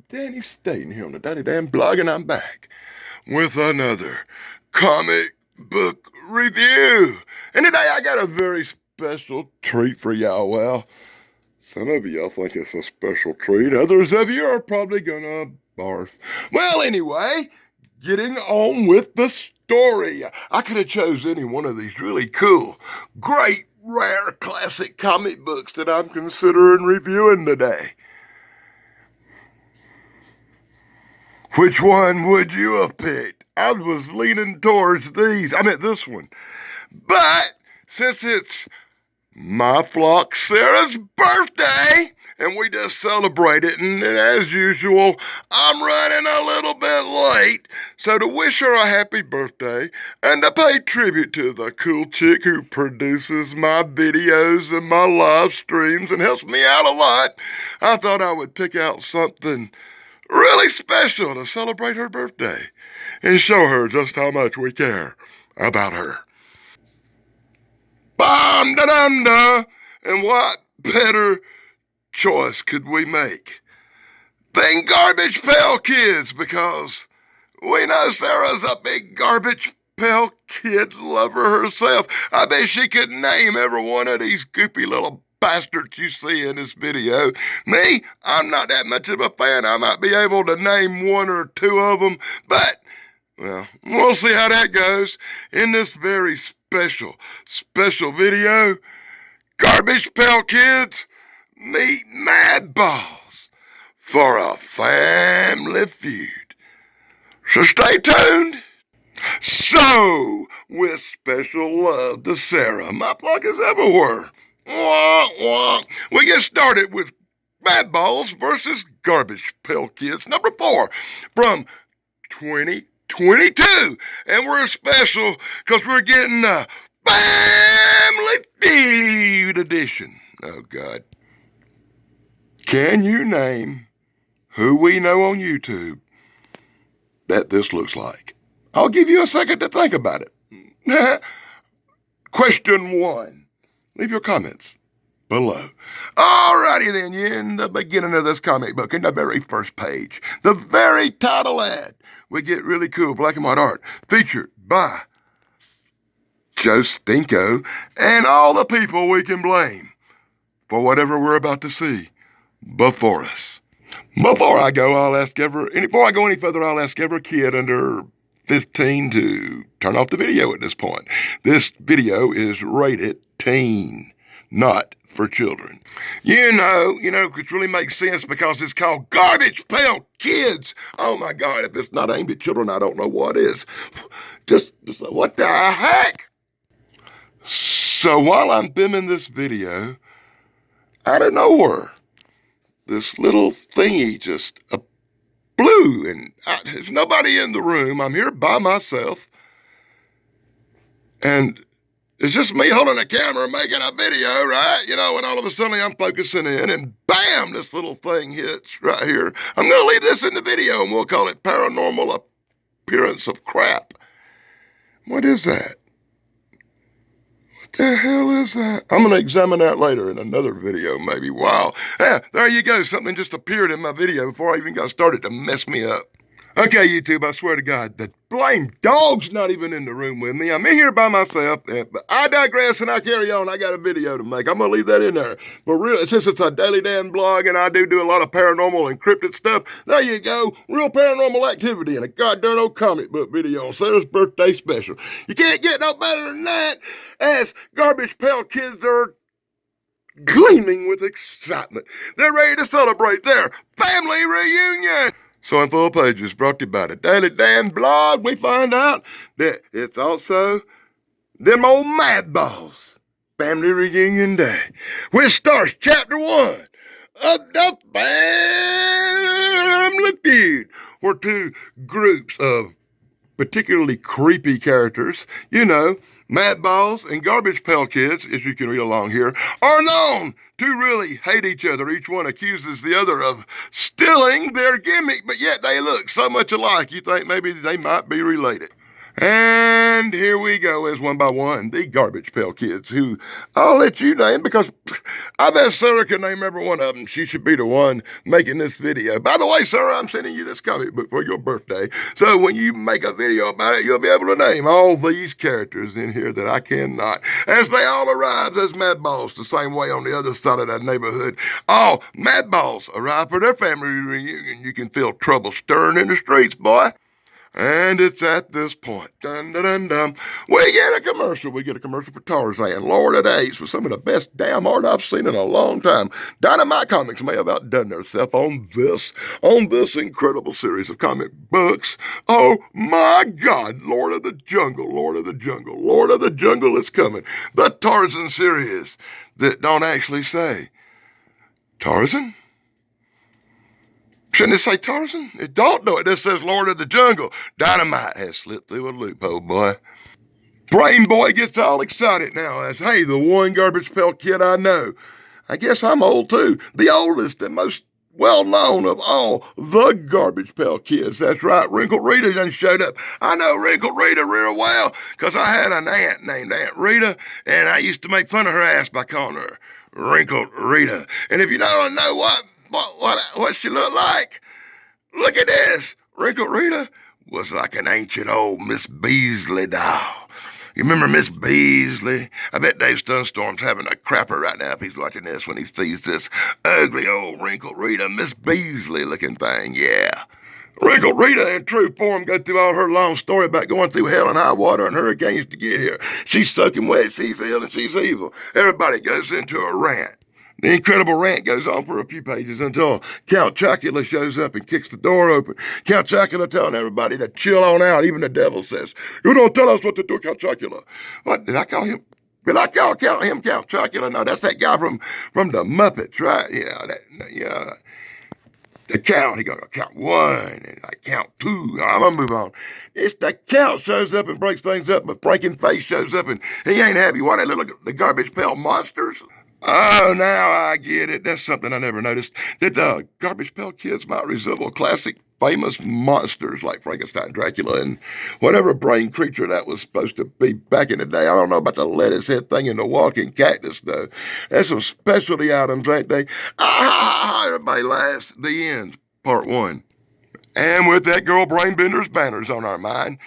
Danny Staten here on the Daddy Dan blog, and I'm back with another comic book review. And today I got a very special treat for y'all. Well, some of y'all think it's a special treat. Others of you are probably gonna barf. Well, anyway, getting on with the story. I could have chose any one of these really cool, great, rare, classic comic books that I'm considering reviewing today. Which one would you have picked? I was leaning towards these. I meant this one. But since it's my flock Sarah's birthday, and we just celebrated, and as usual, I'm running a little bit late. So to wish her a happy birthday and to pay tribute to the cool chick who produces my videos and my live streams and helps me out a lot, I thought I would pick out something really special to celebrate her birthday and show her just how much we care about her. Bum da dum da! And what better choice could we make than Garbage Pail Kids? Because we know Sarah's a big Garbage Pail Kid lover herself. I bet she could name every one of these goopy little bastards you see in this video. Me, I'm not that much of a fan. I might be able to name one or two of them, but, well, we'll see how that goes in this very special video. Garbage Pail Kids meet Madballs for a family feud. So stay tuned. So, with special love to Sarah, my plug is everywhere. Wah, wah. We get started with Madballs versus Garbage Pail Kids, number 4 from 2022. And we're special because we're getting a Family Feud edition. Oh, God. Can you name who we know on YouTube that this looks like? I'll give you a second to think about it. Question 1. Leave your comments below. Alrighty then, in the beginning of this comic book, in the very first page, the very title ad, we get really cool black and white art featured by Joe Stinko and all the people we can blame for whatever we're about to see before us. Before I go any further, I'll ask every kid under 15 to turn off the video at this point. This video is rated teen, not for children. You know, it really makes sense because it's called Garbage Pail Kids. Oh my God, if it's not aimed at children, I don't know what is. Just what the heck? So while I'm filming this video, out of nowhere, this little thingy just blew, and there's nobody in the room. I'm here by myself, and it's just me holding a camera making a video, right? And all of a sudden I'm focusing in, and bam, this little thing hits right here. I'm going to leave this in the video, and we'll call it Paranormal Appearance of Crap. What is that? What the hell is that? I'm going to examine that later in another video, maybe. Wow. Yeah, there you go. Something just appeared in my video before I even got started to mess me up. Okay, YouTube, I swear to God, the blame dog's not even in the room with me. I'm in here by myself, but I digress and I carry on. I got a video to make. I'm going to leave that in there. But really, since it's a Daily Dan blog and I do a lot of paranormal and cryptid stuff, there you go. Real paranormal activity and a goddamn old comic book video on Sarah's birthday special. You can't get no better than that, as Garbage Pail Kids are gleaming with excitement. They're ready to celebrate their family reunion. So in full pages brought to you by the Daily Dan blog, we find out that it's also them old Madballs Family Reunion Day, which starts chapter 1 of the Family Feud, where two groups of particularly creepy characters, Madballs and Garbage Pail Kids, as you can read along here, are known to really hate each other. Each one accuses the other of stealing their gimmick, but yet they look so much alike you think maybe they might be related. And here we go, as one by one, the Garbage Pail Kids, who I'll let you name because I bet Sarah can name every one of them. She should be the one making this video. By the way, Sarah, I'm sending you this comic book for your birthday. So when you make a video about it, you'll be able to name all these characters in here that I cannot. As they all arrive as Madballs the same way on the other side of that neighborhood. All Madballs arrive for their family reunion. You can feel trouble stirring in the streets, boy. And it's at this point, dun, dun, dun, dun, we get a commercial. We get a commercial for Tarzan, Lord of Days, for some of the best damn art I've seen in a long time. Dynamite Comics may have outdone themselves on this incredible series of comic books. Oh my God, Lord of the Jungle, Lord of the Jungle, Lord of the Jungle is coming. The Tarzan series that don't actually say Tarzan? Shouldn't it say Tarzan? It don't know it. This says Lord of the Jungle. Dynamite has slipped through a loophole, boy. Brain Boy gets all excited now as, hey, the one Garbage Pail Kid I know. I guess I'm old too. The oldest and most well-known of all the Garbage Pail Kids. That's right, Wrinkled Rita done showed up. I know Wrinkled Rita real well because I had an aunt named Aunt Rita, and I used to make fun of her ass by calling her Wrinkled Rita. And if you don't know what she looked like, look at this. Wrinkled Rita was like an ancient old Miss Beasley doll. You remember Miss Beasley? I bet Dave Sunstorm's having a crapper right now if he's watching this when he sees this ugly old Wrinkled Rita, Miss Beasley looking thing, yeah. Wrinkled Rita, in true form, go through all her long story about going through hell and high water and hurricanes to get here. She's soaking wet, she's ill, and she's evil. Everybody goes into a rant. The incredible rant goes on for a few pages until Count Chocula shows up and kicks the door open. Count Chocula telling everybody to chill on out. Even the devil says, "You don't tell us what to do, Count Chocula." What, did I call him? Did I call him Count Chocula? No, that's that guy from the Muppets, right? Yeah. The count, he goes, count one, and I count two. I'm gonna move on. It's the Count shows up and breaks things up, but Frankenface shows up and he ain't happy. Why, the Garbage Pail Monsters? Oh, now I get it. That's something I never noticed. That the Garbage Pail Kids might resemble classic famous monsters like Frankenstein, Dracula, and whatever brain creature that was supposed to be back in the day. I don't know about the lettuce head thing and the walking cactus, though. That's some specialty items, ain't they? Everybody laughs. The end. Part one. And with that girl Brainbender's banners on our mind,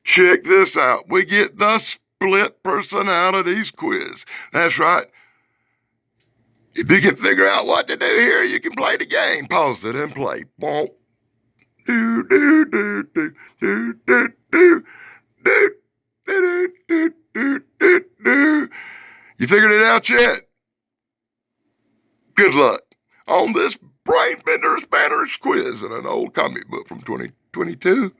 check this out. We get the split personalities quiz. That's right. If you can figure out what to do here, you can play the game. Pause it and play. Bonk. Do, do, do, do, do, do, do, do, do, do, do, do, do. You figured it out yet? Good luck on this Brainbender's Banners quiz in an old comic book from 2022.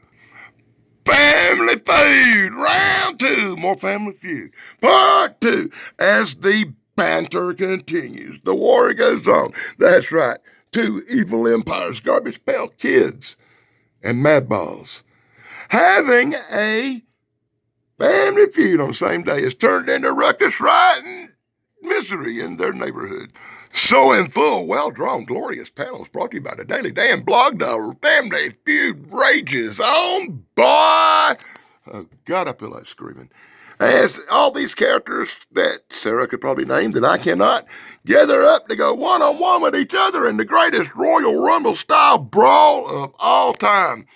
Family Feud, round two, more Family Feud. Part two, as the banter continues. The war goes on. That's right. Two evil empires, Garbage Pail Kids and Madballs, having a family feud on the same day has turned into ruckus, riot, and misery in their neighborhood. So in full, well-drawn, glorious panels brought to you by the Daily Dan blog, the Family Feud rages on, boy! Oh, God, I feel like screaming. As all these characters that Sarah could probably name that I cannot gather up to go one-on-one with each other in the greatest Royal Rumble-style brawl of all time.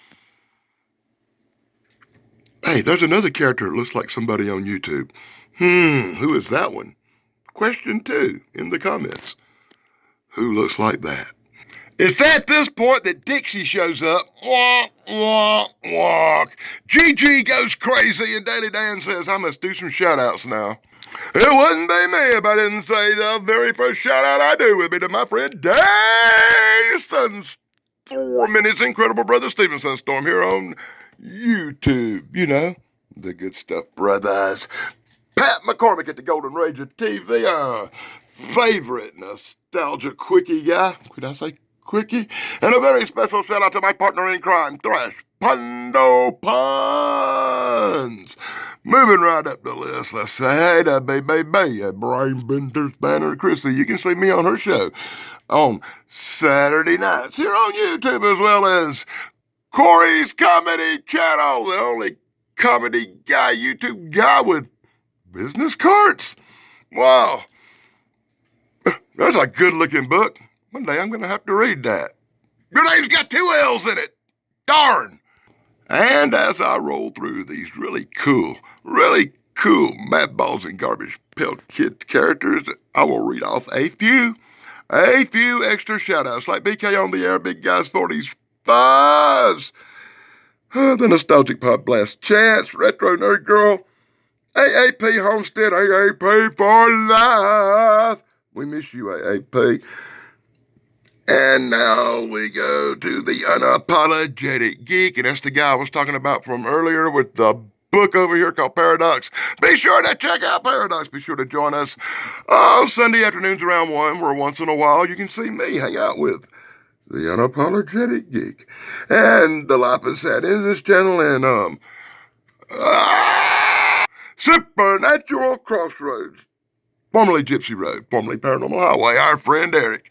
Hey, there's another character that looks like somebody on YouTube. Who is that one? Question 2 in the comments. Who looks like that? It's at this point that Dixie shows up. Walk, walk, walk. Gigi goes crazy, and Daily Dan says, I must do some shout-outs now. It wouldn't be me if I didn't say the very first shout-out I do would be to my friend Dave Sunstorm and his incredible brother Steven Sunstorm here on YouTube. You know, the good stuff, brothers. Pat McCormick at the Golden Rage of TV, our favorite nostalgia quickie guy. Could I say quickie? And a very special shout out to my partner in crime, Thrash Pondo Puns. Moving right up the list, let's say hey to baby Brainbender's Banner Chrissy. You can see me on her show on Saturday nights here on YouTube, as well as Corey's Comedy Channel, the only comedy guy, YouTube guy with business cards. Wow. That's a good-looking book. One day I'm going to have to read that. Your name's got 2 L's in it. Darn. And as I roll through these really cool Madballs and Garbage Pail Kids characters, I will read off a few extra shout-outs, like BK on the Air, Big Guys 45s, the Nostalgic Pod Blast Chance, Retro Nerd Girl, AAP Homestead, AAP for life. We miss you, AAP. And now we go to the Unapologetic Geek, and that's the guy I was talking about from earlier with the book over here called Paradox. Be sure to check out Paradox. Be sure to join us on Sunday afternoons around 1, where once in a while you can see me hang out with the Unapologetic Geek. And the Life and Sad is this channel, and Supernatural Crossroads, formerly Gypsy Road, formerly Paranormal Highway, our friend Eric.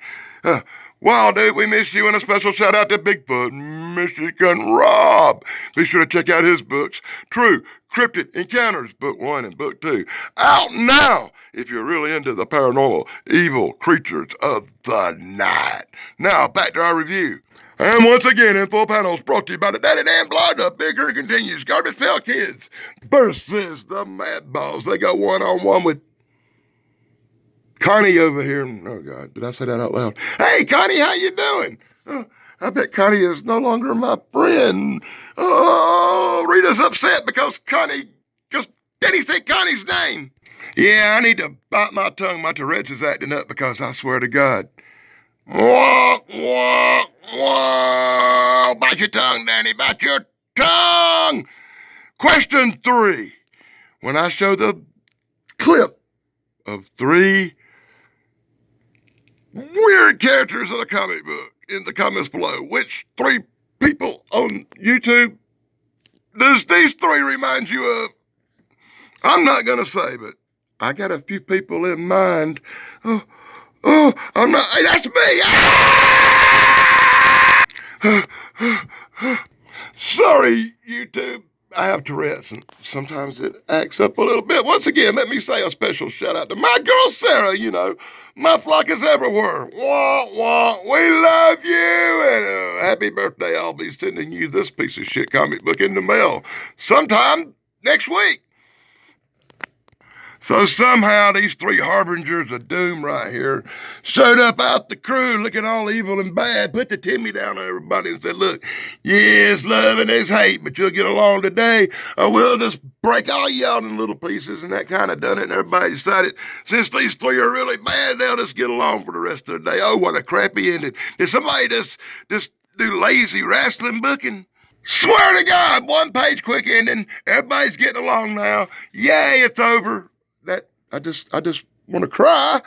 Wow, dude, we miss you, and a special shout out to Bigfoot, Michigan Rob. Be sure to check out his books, True Cryptid Encounters, Book 1 and Book 2, out now if you're really into the paranormal, evil creatures of the night. Now, back to our review. And once again, in full panels brought to you by the Daddy Dan Blog. The bigger continues. Garbage Pail Kids versus the Madballs. They go one-on-one with Connie over here. Oh, God, did I say that out loud? Hey, Connie, how you doing? I bet Connie is no longer my friend. Oh, Rita's upset because Daddy said Connie's name. Yeah, I need to bite my tongue. My Tourette's is acting up because I swear to God. Wah, wah, wah. Bite your tongue, Danny, bite your tongue. Question 3. When I show the clip of 3 weird characters of the comic book in the comments below, which 3 people on YouTube does these 3 remind you of? I'm not going to say, but I got a few people in mind. I'm not. Hey, that's me. Sorry, YouTube. I have Tourette's, and sometimes it acts up a little bit. Once again, let me say a special shout out to my girl Sarah. You know, my flock is everywhere. Wah, wah, we love you, and happy birthday. I'll be sending you this piece of shit comic book in the mail sometime next week. So somehow these 3 harbingers of doom right here showed up out the crew looking all evil and bad, put the Timmy down on everybody and said, look, yes, love and there's hate, but you'll get along today, or we'll just break all y'all in little pieces. And that kind of done it, and everybody decided, since these 3 are really bad, they'll just get along for the rest of the day. Oh, what a crappy ending. Did somebody just do lazy wrestling booking? Swear to God, 1-page quick ending, everybody's getting along now. Yay, it's over. I just want to cry.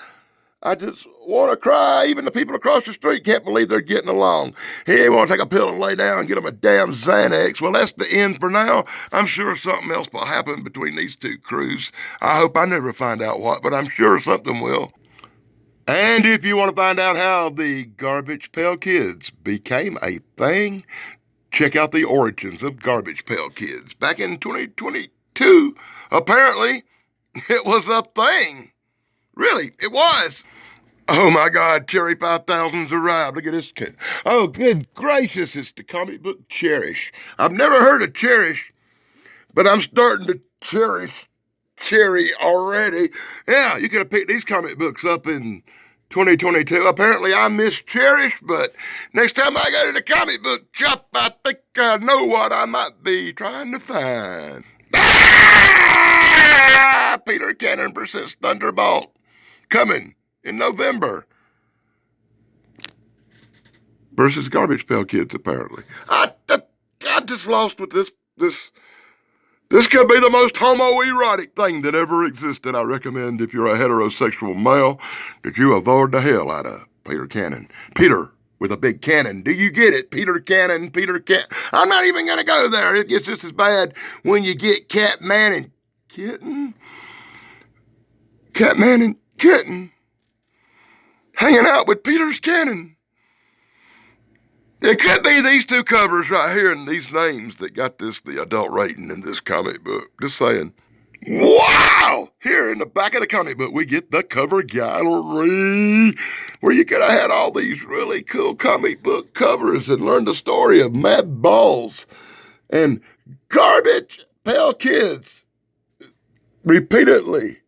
I just want to cry. Even the people across the street can't believe they're getting along. He want to take a pill and lay down and get them a damn Xanax. Well, that's the end for now. I'm sure something else will happen between these 2 crews. I hope I never find out what, but I'm sure something will. And if you want to find out how the Garbage Pail Kids became a thing, check out the origins of Garbage Pail Kids. Back in 2022, apparently, it was a thing. Really, it was. Oh my God, Cherry 5000's arrived. Look at this kid. Oh, good gracious, it's the comic book Cherish. I've never heard of Cherish, but I'm starting to cherish Cherry already. Yeah, you could have picked these comic books up in 2022. Apparently I miss Cherish, but next time I go to the comic book shop, I think I know what I might be trying to find. Peter Cannon presents Thunderbolt, coming in November. Versus Garbage Pail Kids, apparently. I just lost with this. This could be the most homoerotic thing that ever existed. I recommend, if you're a heterosexual male, that you avoid the hell out of Peter Cannon. Peter with a big cannon. Do you get it? Peter Cannon, I'm not even going to go there. It gets just as bad when you get Catman and Kitten hanging out with Peter's Cannon. It could be these two covers right here and these names that got the adult rating in this comic book. Just saying. Wow! Here in the back of the comic book, we get the cover gallery where you could have had all these really cool comic book covers and learned the story of Madballs and Garbage Pail Kids repeatedly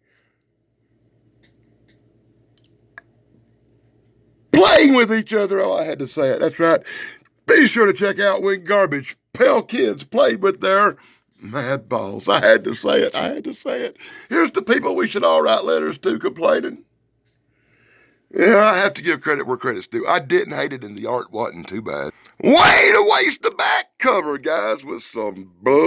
playing with each other. Oh, I had to say it. That's right. Be sure to check out when Garbage Pail Kids played with their Madballs. I had to say it. I had to say it. Here's the people we should all write letters to complaining. Yeah, I have to give credit where credit's due. I didn't hate it and the art wasn't too bad. Way to waste the back cover, guys, with some bullshit.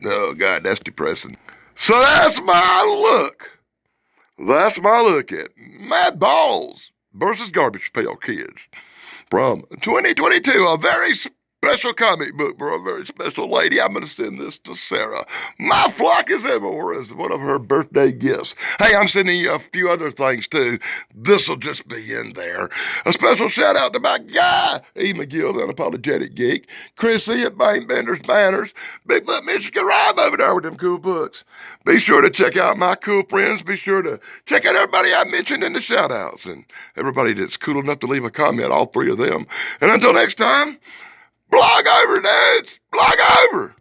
Oh, God, that's depressing. So that's my look. That's my look at Madballs versus Garbage Pail Kids from 2022. A very special comic book for a very special lady. I'm going to send this to Sarah. My flock is everywhere as one of her birthday gifts. Hey, I'm sending you a few other things too. This will just be in there. A special shout out to my guy, E. McGill, the Unapologetic Geek, Chrissy at Bang Benders Banners, Bigfoot Michigan Rhyme over there with them cool books. Be sure to check out my cool friends. Be sure to check out everybody I mentioned in the shout outs and everybody that's cool enough to leave a comment, all three of them. And until next time, blog over, dads. Blog over.